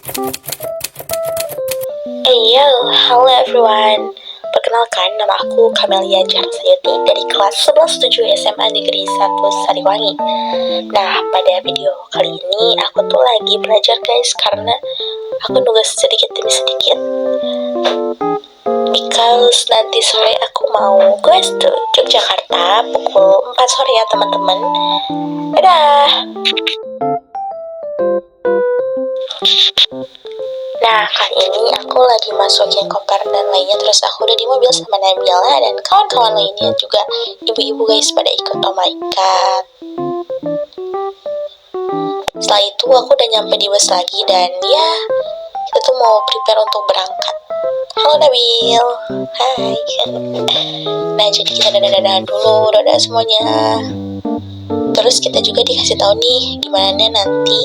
Hey yo, halo everyone. Perkenalkan, nama aku Kamelia Jarsayuti dari kelas 11-7 SMA Negeri 1 Sariwangi. Nah, pada video kali ini aku tuh lagi belajar guys, karena aku nugas sedikit demi sedikit. Because nanti sore aku mau guys to Yogyakarta pukul 4 sore ya teman-teman. Dadah! Nah, kali ini aku lagi masukin koper dan lainnya. Terus aku udah di mobil sama Nabila dan kawan-kawan lainnya juga. Ibu-ibu guys pada ikut, oh my god. Setelah itu aku udah nyampe di bus lagi. Dan ya, kita tuh mau prepare untuk berangkat. Halo Nabil. Hai. Nah, jadi kita dadah-dadahan dulu. Dadah semuanya. Terus kita juga dikasih tahu nih gimana nanti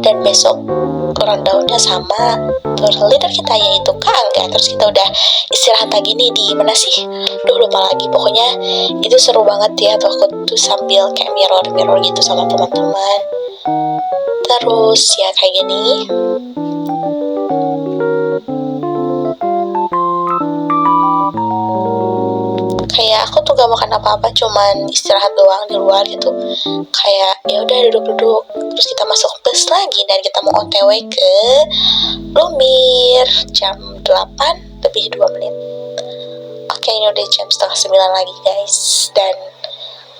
dan besok rundownnya sama tour leader kita, yaitu Kak Angga. Terus kita udah istirahat lagi nih di mana sih? Lupa lagi. Pokoknya itu seru banget ya. Tuh aku tuh sambil kayak mirror gitu sama teman-teman. Terus ya kayak gini. Kayak aku tuh gak makan apa-apa, cuman istirahat doang di luar gitu. Kayak ya udah duduk-duduk. Terus kita masuk bus lagi dan kita mau OTW ke Lumbir jam 8 lebih 2 menit. Oke, ini udah jam setengah 9 lagi guys. Dan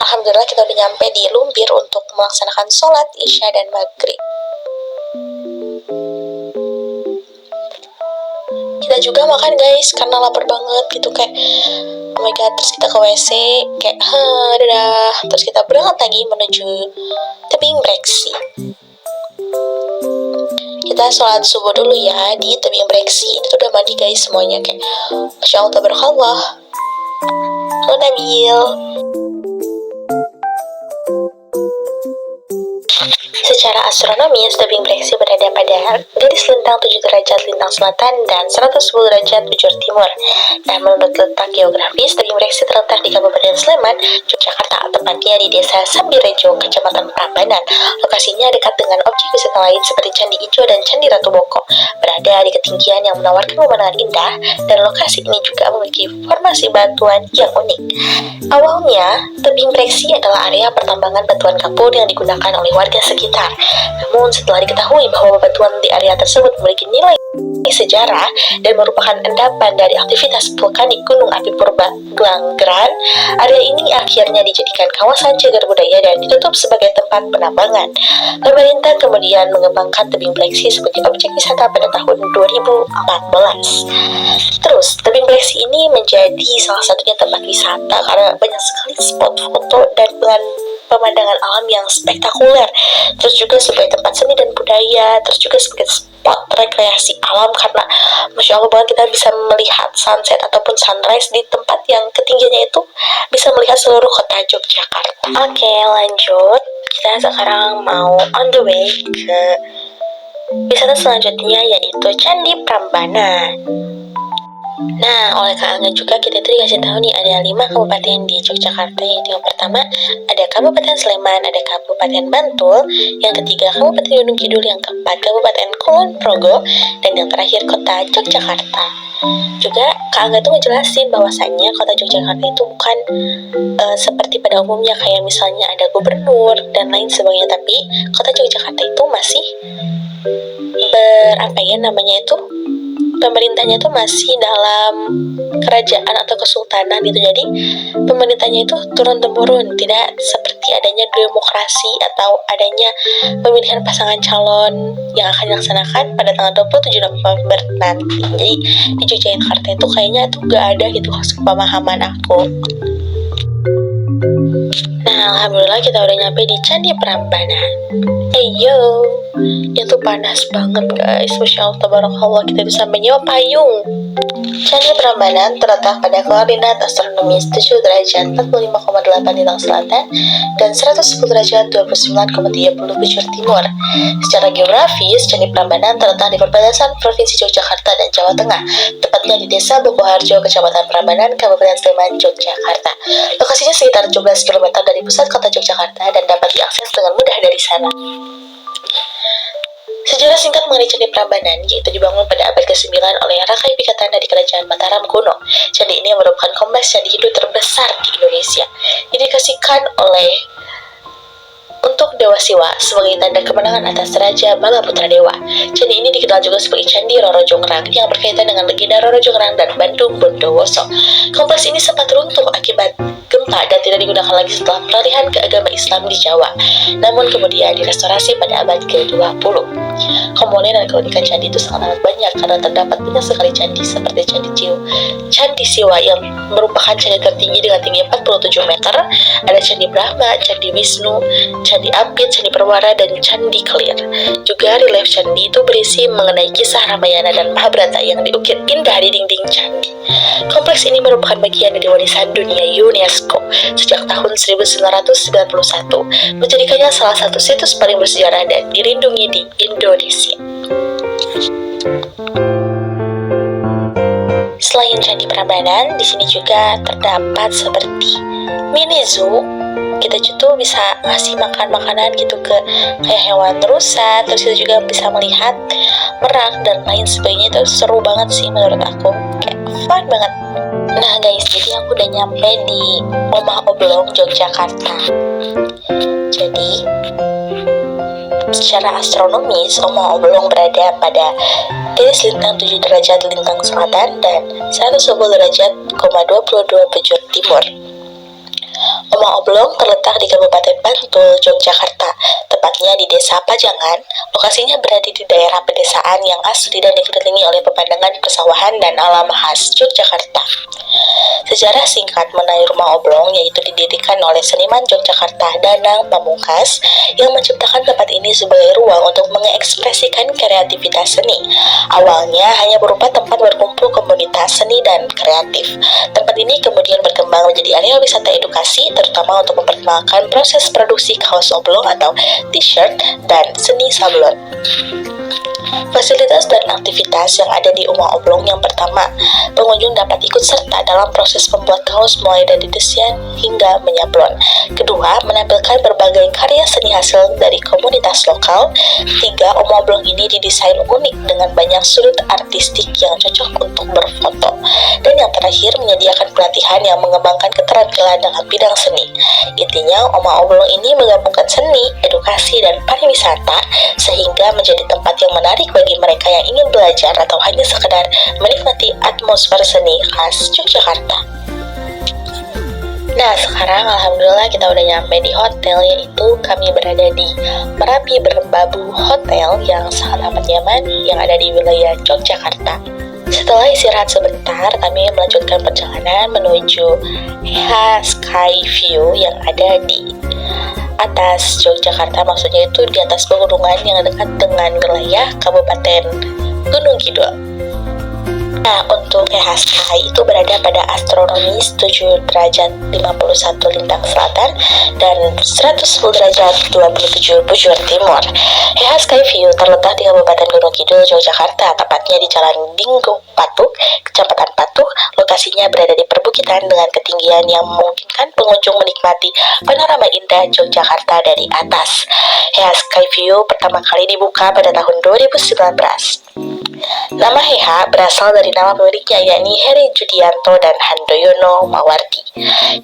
alhamdulillah kita udah nyampe di Lumbir untuk melaksanakan sholat Isya dan Maghrib. Kita juga makan guys karena lapar banget gitu, kayak oh my god. Terus kita ke WC kayak dadah. Terus kita berangkat lagi menuju tebing breksi. Kita sholat subuh dulu ya di tebing breksi. Itu udah mandi guys semuanya, kayak Masya Allah tabarakallah. Halo Nabil. Secara astronomis, tebing breksi berada pada garis lintang 7 derajat lintang selatan dan 110 derajat bujur timur. Nah, menurut letak geografis, tebing breksi terletak di Kabupaten Sleman, Yogyakarta, tepatnya di Desa Sambirejo, Kecamatan Prambanan. Lokasinya dekat dengan objek wisata lain seperti Candi Ijo dan Candi Ratu Boko. Berada di ketinggian yang menawarkan pemandangan indah, dan lokasi ini juga memiliki formasi batuan yang unik. Awalnya, tebing breksi adalah area pertambangan batuan kapur yang digunakan oleh warga sekitar. Namun setelah diketahui bahwa batuan di area tersebut memiliki nilai sejarah dan merupakan endapan dari aktivitas vulkanik Gunung Api Purba Glanggeran, area ini akhirnya dijadikan kawasan cagar budaya dan ditutup sebagai tempat penambangan. Pemerintah kemudian mengembangkan tebing breksi sebagai objek wisata pada tahun 2014. Terus, tebing breksi ini menjadi salah satunya tempat wisata karena banyak sekali spot foto dan pemandangan alam yang spektakuler. Terus juga sebagai tempat seni dan budaya. Terus juga sebagai spot rekreasi alam karena Masya Allah banget kita bisa melihat sunset ataupun sunrise di tempat yang ketinggiannya itu bisa melihat seluruh kota Yogyakarta. Oke, lanjut. Kita sekarang mau on the way ke wisata selanjutnya, yaitu Candi Prambanan. Nah, oleh Kak Angga juga kita itu dikasih tahu nih ada 5 kabupaten di Yogyakarta, yaitu yang pertama ada Kabupaten Sleman, ada Kabupaten Bantul, yang ketiga Kabupaten Gunung Kidul, yang keempat Kabupaten Kulon Progo, dan yang terakhir Kota Yogyakarta. Juga Kak Angga tuh ngejelasin bahwasannya Kota Yogyakarta itu bukan seperti pada umumnya kayak misalnya ada gubernur dan lain sebagainya, tapi Kota Yogyakarta itu masih pemerintahnya itu masih dalam kerajaan atau kesultanan gitu. Jadi pemerintahnya itu turun-temurun, tidak seperti adanya demokrasi atau adanya pemilihan pasangan calon yang akan dilaksanakan pada tanggal 27 November nanti. Jadi di Yogyakarta itu kayaknya tuh gak ada gitu pemahaman aku. Nah, alhamdulillah kita udah nyampe di Candi Prambanan. Yo, itu panas banget guys. Masya Allah tabarakallah, kita bisa menyewa payung. Candi Prambanan terletak pada koordinat astronomis 7 derajat 45,8 lintang selatan dan 110 derajat 29,30 bujur timur. Secara geografis, Candi Prambanan terletak di perbatasan Provinsi Yogyakarta dan Jawa Tengah, tepatnya di Desa Bokoharjo, Kecamatan Prambanan, Kabupaten Sleman, Yogyakarta. Lokasinya sekitar 17 km dari pusat kota Yogyakarta dan dapat diakses dengan mudah dari sana. Sejarah singkat mengenai Candi Prambanan, yaitu dibangun pada abad ke-9 oleh Rakai Pikatana di Kerajaan Mataram kuno. Candi ini merupakan kompleks candi Hindu terbesar di Indonesia. Didedikasikan oleh untuk Dewa Siwa sebagai tanda kemenangan atas Raja Balaputra Dewa. Candi ini dikenal juga sebagai Candi Roro Jonggrang yang berkaitan dengan legenda Roro Jonggrang dan Bandung Bondowoso. Kompleks ini sempat runtuh akibat gempa dan tidak digunakan lagi setelah peralihan ke agama Islam di Jawa. Namun kemudian direstorasi pada abad ke-20. Komponen dan keunikan candi itu sangat banyak karena terdapat banyak sekali candi seperti Candi Siwa yang merupakan candi tertinggi dengan tinggi 47 meter, ada Candi Brahma, Candi Wisnu, Candi Ampit, Candi Perwara, dan Candi Kelir. Juga relief candi itu berisi mengenai kisah Ramayana dan Mahabharata yang diukir indah di dinding candi. Kompleks ini merupakan bagian dari warisan dunia UNESCO sejak tahun 1991, menjadikannya salah satu situs paling bersejarah dan dilindungi di Indonesia. Selain Candi Prambanan, di sini juga terdapat seperti mini zoo. Kita juga bisa ngasih makan makanan gitu ke kayak hewan rusa, terus kita juga bisa melihat merak dan lain sebagainya. Itu seru banget sih menurut aku, kayak fun banget. Nah guys, jadi aku udah nyampe di Omah Oblong, Yogyakarta. Jadi secara astronomis, Omah Oblong berada pada garis lintang 7 derajat lintang selatan dan 110 derajat, 22 bujur timur. Omah Oblong terletak di Kabupaten Bantul, Yogyakarta, tepatnya di Desa Pajangan. Lokasinya berada di daerah pedesaan yang asli dan dikelilingi oleh pemandangan persawahan dan alam khas Yogyakarta. Sejarah singkat mengenai Rumah Oblong yaitu didirikan oleh seniman Yogyakarta Danang Pamungkas yang menciptakan tempat ini sebagai ruang untuk mengekspresikan kreativitas seni. Awalnya hanya berupa tempat berkumpul komunitas seni dan kreatif. Tempat ini kemudian berkembang menjadi area wisata edukasi, terutama untuk memperkenalkan proses produksi kaos oblong atau t-shirt dan seni sablon. Fasilitas dan aktivitas yang ada di Omah Oblong: yang pertama, pengunjung dapat ikut serta dalam proses membuat kaos mulai dari desain hingga menyablon. Kedua, menampilkan berbagai karya seni hasil dari komunitas lokal. Ketiga, Omah Oblong ini didesain unik dengan banyak sudut artistik yang cocok untuk berfoto. Dan yang terakhir, menyediakan pelatihan yang mengembangkan keterampilan dalam bidang seni. Intinya, Omah Oblong ini menggabungkan seni, edukasi, dan pariwisata sehingga menjadi tempat yang menarik bagi mereka yang ingin belajar atau hanya sekedar menikmati atmosfer seni khas Yogyakarta. Nah, sekarang alhamdulillah kita udah nyampe di hotel, yaitu kami berada di Merapi Merbabu Hotel yang sangat amat nyaman yang ada di wilayah Yogyakarta. Setelah istirahat sebentar, kami melanjutkan perjalanan menuju Sky View yang ada di atas Yogyakarta, maksudnya itu di atas pegunungan yang dekat dengan wilayah Kabupaten Gunung Kidul. Nah, untuk Sky itu berada pada astronomis 7 derajat 51 lintang selatan dan 110 derajat 27 bujur timur. Sky View terletak di Kabupaten Gunung Kidul, Yogyakarta, tepatnya di Jalan Dinggo Patuk, Kecamatan Patuk. Lokasinya berada di perbukitan dengan ketinggian yang memungkinkan pengunjung menikmati panorama indah Yogyakarta dari atas. Sky View pertama kali dibuka pada tahun 2019. Nama Heha berasal dari nama pemiliknya, yakni Heri Judianto dan Handoyono Mawardi,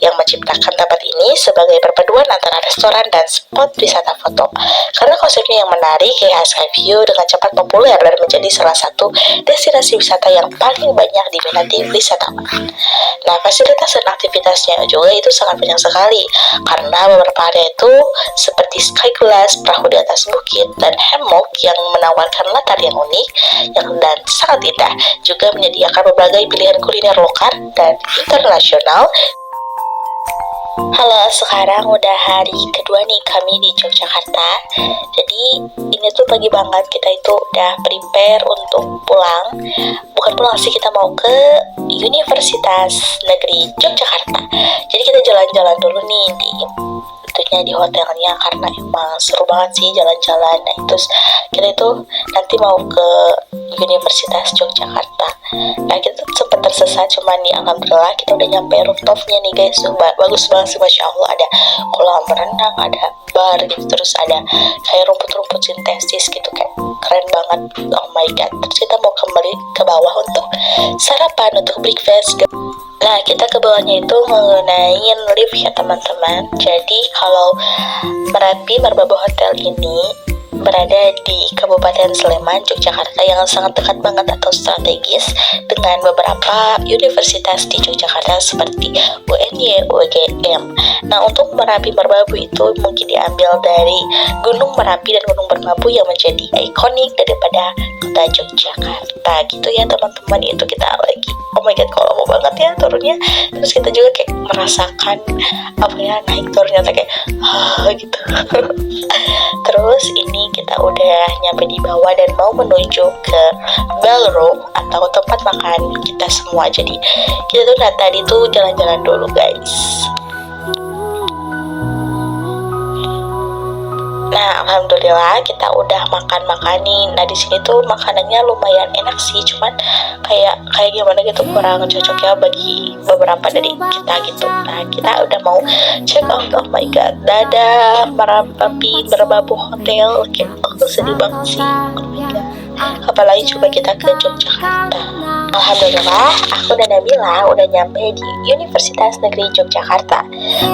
yang menciptakan tempat ini sebagai perpaduan antara restoran dan spot wisata foto. Karena konsepnya yang menarik, Heha Sky View dengan cepat populer dan menjadi salah satu destinasi wisata yang paling banyak diminati wisatawan. Nah, fasilitas dan aktivitasnya juga itu sangat banyak sekali, karena beberapa area itu seperti sky glass, perahu di atas bukit, dan hammock yang menawarkan latar yang unik dan sangat indah. Juga menyediakan berbagai pilihan kuliner lokal dan internasional. Halo, sekarang udah hari kedua nih kami di Yogyakarta. Jadi ini tuh pagi banget, kita itu udah prepare untuk pulang. Bukan pulang sih, kita mau ke Universitas Negeri Yogyakarta. Jadi kita jalan-jalan dulu nih tentunya di hotelnya, karena emang seru banget sih jalan-jalan. Nah, terus kita itu nanti mau ke Universitas Yogyakarta. Nah kita tuh sempat tersesat, cuman nih alhamdulillah kita udah nyampe rooftopnya nih guys. Bagus banget sih, masya Allah. Ada kolam renang, ada bar gitu, terus ada kayak rumput-rumput sintetis gitu, kayak keren banget. Oh my god. Terus kita mau kembali ke bawah untuk sarapan, untuk breakfast. Nah kita ke bawahnya itu menggunakan lift ya teman-teman. Jadi kalau Merapi Merbabu Hotel ini berada di Kabupaten Sleman, Yogyakarta, yang sangat dekat banget atau strategis dengan beberapa universitas di Yogyakarta seperti UNY, UGM. Nah, untuk Merapi Merbabu itu mungkin diambil dari Gunung Merapi dan Gunung Merbabu yang menjadi ikonik daripada kota Yogyakarta gitu ya teman-teman. Itu kita lagi, oh my god, kalau mau banget ya turunnya. Terus kita juga kayak merasakan apa ya, naik turunnya kayak gitu. Terus ini kita udah nyampe di bawah dan mau menuju ke ballroom atau tempat makan kita semua. Jadi kita tuh tadi tuh jalan-jalan dulu guys. Nah, alhamdulillah kita udah makan nih. Nah, di sini tuh makanannya lumayan enak sih, cuman kayak gimana gitu, kurang cocok ya bagi beberapa dari kita gitu. Nah, kita udah mau check out. Oh my god, dadah Merapi Merbabu Hotel. Oke, aku sedih banget sih. Oh my god. Apalagi coba kita ke Yogyakarta. Alhamdulillah, aku dan Nabila udah nyampe di Universitas Negeri Yogyakarta.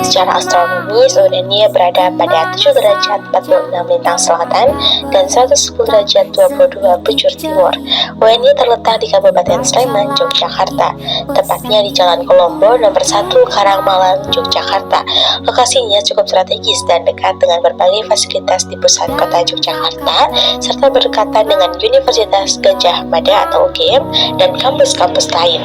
Secara astronomis, UNY berada pada 7 derajat 46 lintang selatan dan 110 derajat 22 bujur timur. UNY terletak di Kabupaten Sleman, Yogyakarta, tepatnya di Jalan Kolombo nomor 1 Karangmalang, Yogyakarta. Lokasinya cukup strategis dan dekat dengan berbagai fasilitas di pusat kota Yogyakarta, serta berdekatan dengan Universitas Gadjah Mada atau UGM dan kampus-kampus lain.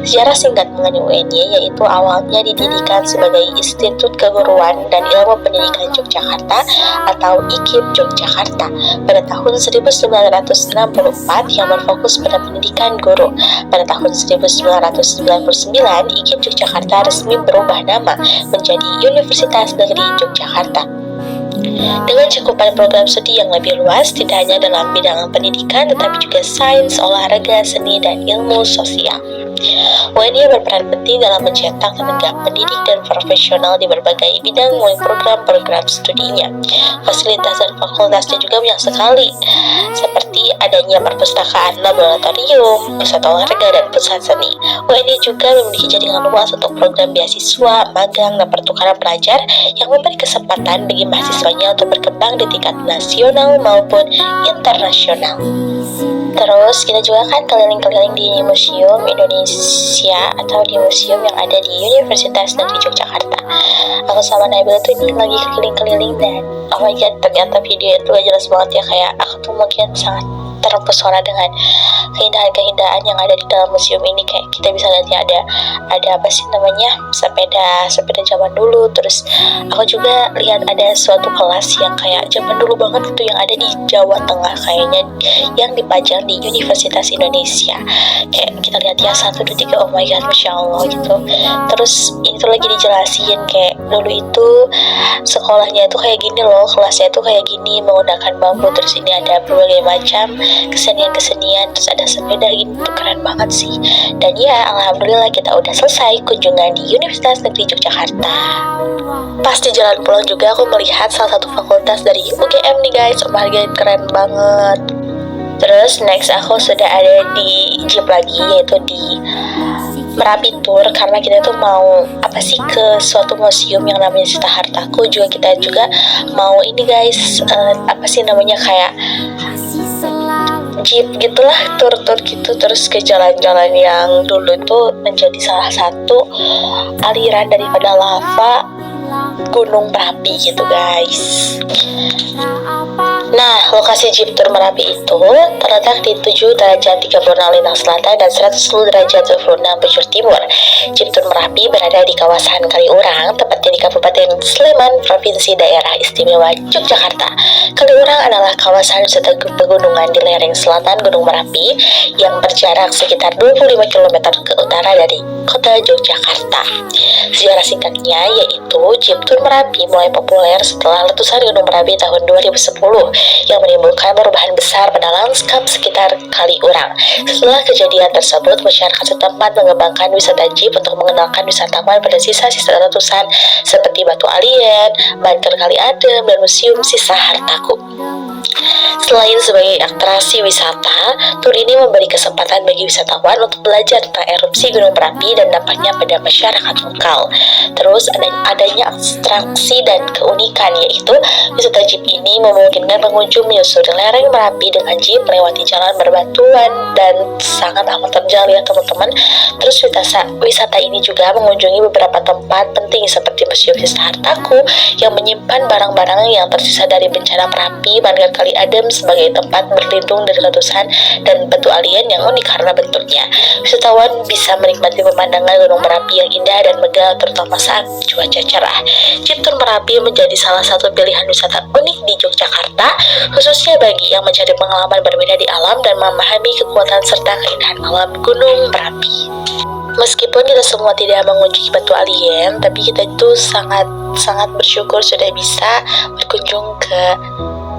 Sejarah singkat mengenai UNY yaitu awalnya didirikan sebagai Institut Keguruan dan Ilmu Pendidikan Yogyakarta atau IKIP Yogyakarta pada tahun 1964 yang berfokus pada pendidikan guru. Pada tahun 1999, IKIP Yogyakarta resmi berubah nama menjadi Universitas Negeri Yogyakarta. Dengan cakupan program studi yang lebih luas, tidak hanya dalam bidang pendidikan, tetapi juga sains, olahraga, seni, dan ilmu sosial. UNY berperan penting dalam mencetak tenaga pendidik dan profesional di berbagai bidang melalui program-program studinya. Fasilitas dan fakultasnya juga banyak sekali, seperti adanya perpustakaan, laboratorium, pusat olahraga, dan pusat seni. UNY juga memiliki jaringan luas untuk program beasiswa, magang, dan pertukaran pelajar yang memberi kesempatan bagi mahasiswanya untuk berkembang di tingkat nasional maupun internasional. Terus kita juga kan keliling-keliling di Museum Indonesia atau di museum yang ada di Universitas Negeri Yogyakarta. Aku sama Nabil tuh ini lagi keliling-keliling dan oh my god, ternyata video itu gak jelas banget ya, kayak aku tuh mungkin sangat terpesona dengan keindahan-keindahan yang ada di dalam museum ini. Kayak kita bisa lihat ya, ada apa sih namanya, sepeda zaman dulu. Terus aku juga lihat ada suatu kelas yang kayak zaman dulu banget itu yang ada di Jawa Tengah kayaknya, yang dipajang di Universitas Indonesia. Kayak kita lihat ya 1, 2, 3, oh my god, masya Allah gitu. Terus ini tuh lagi dijelasin kayak dulu itu sekolahnya itu kayak gini loh, kelasnya itu kayak gini menggunakan bambu. Terus ini ada berbagai macam kesenian-kesenian, terus ada sepeda gitu, keren banget sih. Dan ya alhamdulillah kita udah selesai kunjungan di Universitas Negeri Yogyakarta. Pas di jalan pulang juga aku melihat salah satu fakultas dari UGM nih guys. Oh my god, keren banget. Terus next aku sudah ada di jeep lagi, yaitu di Merapi Tour, karena kita tuh mau apa sih ke suatu museum yang namanya Sita Hartaku. Juga kita juga mau ini guys, apa sih namanya, kayak jeep gitulah, tur gitu. Terus ke jalan-jalan yang dulu itu menjadi salah satu aliran daripada lava Gunung Merapi gitu guys. Nah, lokasi jeep tour Merapi itu terletak di 7 derajat 36 lintang selatan dan 110 derajat 26 bujur timur. Jeep tour Merapi berada di kawasan Kaliurang, tepatnya di Kabupaten Sleman, Provinsi Daerah Istimewa Yogyakarta. Kaliurang adalah kawasan wisata pegunungan di lereng selatan Gunung Merapi yang berjarak sekitar 25 km ke utara dari kota Yogyakarta. Sejarah singkatnya yaitu jeep tour Merapi mulai populer setelah letusan Gunung Merapi tahun 2010 yang menimbulkan perubahan besar pada lanskap sekitar Kaliurang. Setelah kejadian tersebut, masyarakat setempat mengembangkan wisata jeep untuk mengenalkan wisatawan pada sisa-sisa letusan seperti batu alien, bunker Kali Adem, dan museum sisa hartaku. Selain sebagai atraksi wisata, tur ini memberi kesempatan bagi wisatawan untuk belajar tentang erupsi gunung berapi dan dampaknya pada masyarakat lokal. Terus adanya abstraksi dan keunikan, yaitu wisata jeep ini memungkinkan pengunjung menyusuri lereng Merapi dengan jeep melewati jalan berbatuan dan sangat amat terjal ya teman-teman. Terus wisata ini juga mengunjungi beberapa tempat penting seperti Museum Sisa Hartaku yang menyimpan barang-barang yang tersisa dari bencana Merapi, Bunker Kali Adem sebagai tempat berlindung dari letusan dan batu alien yang unik karena bentuknya. Wisatawan bisa menikmati pemandangan gunung Merapi yang indah dan megah terutama saat cuaca cerah. Jeep Tour Merapi menjadi salah satu pilihan wisata unik di Yogyakarta, khususnya bagi yang mencari pengalaman berbeda di alam dan memahami kekuatan serta keindahan alam Gunung Merapi. Meskipun kita semua tidak mengunjungi batu alien, tapi kita itu sangat bersyukur sudah bisa berkunjung ke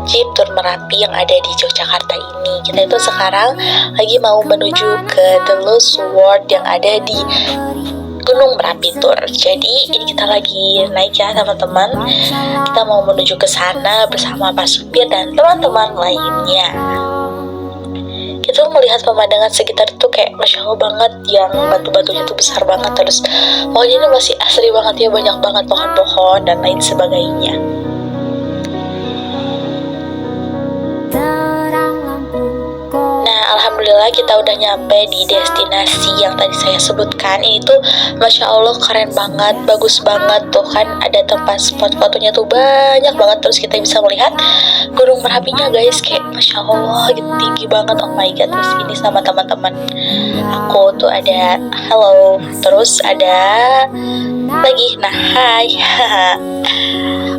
Jeep Tour Merapi yang ada di Yogyakarta ini. Kita itu sekarang lagi mau menuju ke The Lost World yang ada di Gunung Merapi Tour. Jadi ini kita lagi naik ya teman-teman. Kita mau menuju ke sana bersama Pak Supir dan teman-teman lainnya. Kita melihat pemandangan sekitar itu kayak Masya Allah banget, yang batu-batunya tuh besar banget. Terus pokoknya ini masih asri banget ya, banyak banget pohon-pohon dan lain sebagainya. Alhamdulillah kita udah nyampe di destinasi yang tadi saya sebutkan. Ini tuh Masya Allah keren banget, bagus banget tuh kan, ada tempat spot fotonya tuh banyak banget. Terus kita bisa melihat Gunung Merapinya guys, kayak Masya Allah gitu, tinggi banget. Oh my god. Terus ini sama teman-teman aku tuh ada halo, terus ada lagi nah hai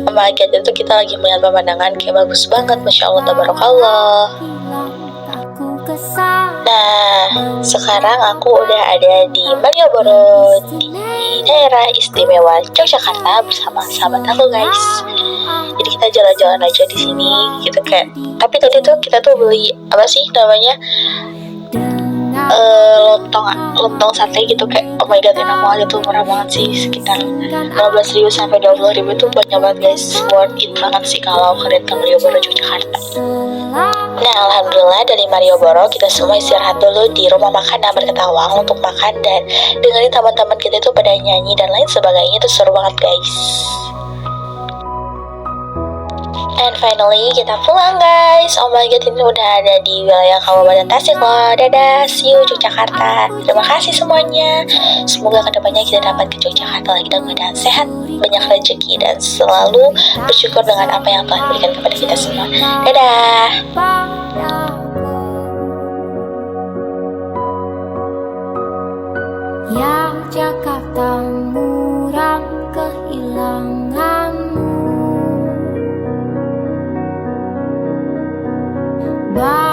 oh my god, itu kita lagi melihat pemandangan kayak bagus banget, Masya Allah tabarakallah. Nah, sekarang aku udah ada di Malioboro, di daerah istimewa Yogyakarta bersama sahabat aku guys. Jadi kita jalan-jalan aja di sini gitu kayak. Tapi tadi tuh kita tuh beli apa sih namanya? Lontong sate gitu kayak oh my god enak banget, itu murah banget sih, sekitar 15.000 sampai 20.000 itu banyak banget guys, worth it banget sih kalau kalian ke Malioboro Yogyakarta. Nah alhamdulillah dari Malioboro kita semua istirahat dulu di rumah makan Ambar Ketawang untuk makan dan dengerin teman-teman kita itu pada nyanyi dan lain sebagainya, itu seru banget guys. And finally kita pulang guys. Oh my god, ini udah ada di wilayah Kabupaten Tasik loh. Dadah, see you Yogyakarta. Terima kasih semuanya. Semoga kedepannya kita dapat ke Yogyakarta lagi dalam keadaan sehat, banyak rezeki, dan selalu bersyukur dengan apa yang Tuhan berikan kepada kita semua. Dadah. Ya Jakarta muram kehilanganmu. Bye.